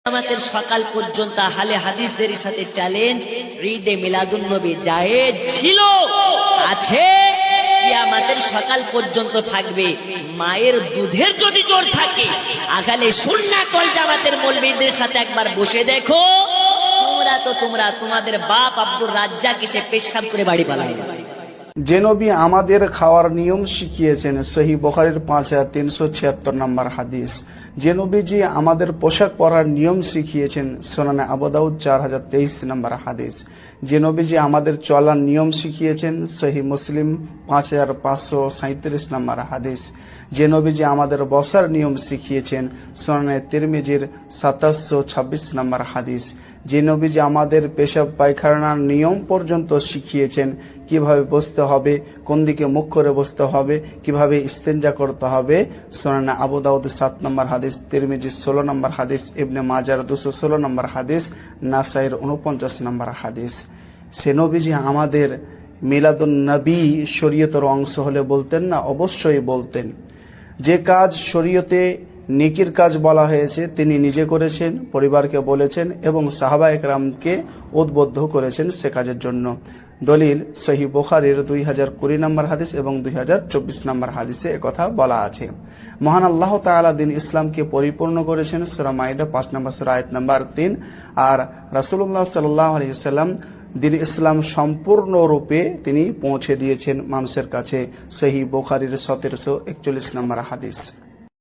কিয়ামতের সকাল পর্যন্ত আহলে হাদিসদের সাথে চ্যালেঞ্জ, ঈদে মিলাদুন নবী জায়েজ ছিল, আছে, কিয়ামতের সকাল পর্যন্ত থাকবে। মায়ের দুধের যদি জোর থাকে, আহলে সুন্নাত ওয়াল জামাতের মৌলবীদের সাথে একবার বসে দেখো, তোমরা তোমাদের বাপ আব্দুর রাজ্জাক এসে পেশাব করে বাড়ি পালাবে। যে নবী আমাদের খাওয়ার নিয়ম শিখিয়েছেন, সহিহ বুখারীর 5376 নম্বর হাদিস। যে নবীজি আমাদের পোশাক পরার নিয়ম শিখিয়েছেন, সুনানে আবু দাউদ 4023 নম্বর হাদিস। যে নবীজি আমাদের চলার নিয়ম শিখিয়েছেন, সহিহ মুসলিম 5537 নম্বর হাদিস। যে নবীজি আমাদের বসার নিয়ম শিখিয়েছেন, সুনানে তিরমিজির 2726 নম্বর হাদিস। যে নবীজি আমাদের পেশাব পায়খানার নিয়ম পর্যন্ত শিখিয়েছেন, কিভাবে বসতে হবে, কোন দিকে মুখ করে বসতে হবে, কিভাবে ইস্তেঞ্জা করতে হবে, সুনানে আবু দাউদ 7 নম্বর হাদিস, তিরমিজি 16 নম্বর হাদিস, ইবনে মাজার 216 নম্বর হাদিস, নাসাইর 49 নম্বর হাদিস। সে নবীজি আমাদের মিলাদুন নবী শরীয়তের অংশ হলে বলতেন না? অবশ্যই বলতেন। যে কাজ শরীয়তে নেকির কাজ বলা হয়েছে তিনি নিজে করেছেন, পরিবারকে বলেছেন এবং সাহাবা একরামকে উদ্বুদ্ধ করেছেন সে কাজের জন্য। দলিল সহিহ বুখারীর 2020 নম্বর হাদিস এবং 2024 নম্বর হাদিসে একথা বলা আছে। মহান আল্লাহ তাআলা দিন ইসলামকে পরিপূর্ণ করেছেন, সূরা মাইদা 5 নম্বর সূরা আয়াত নম্বর 3। আর রাসূলুল্লাহ সাল্লাল্লাহু আলাইহি ওয়াসাল্লাম দিন ইসলাম সম্পূর্ণরূপে তিনি পৌঁছে দিয়েছেন মানুষের কাছে, সহিহ বুখারীর 1741 নম্বর হাদিস।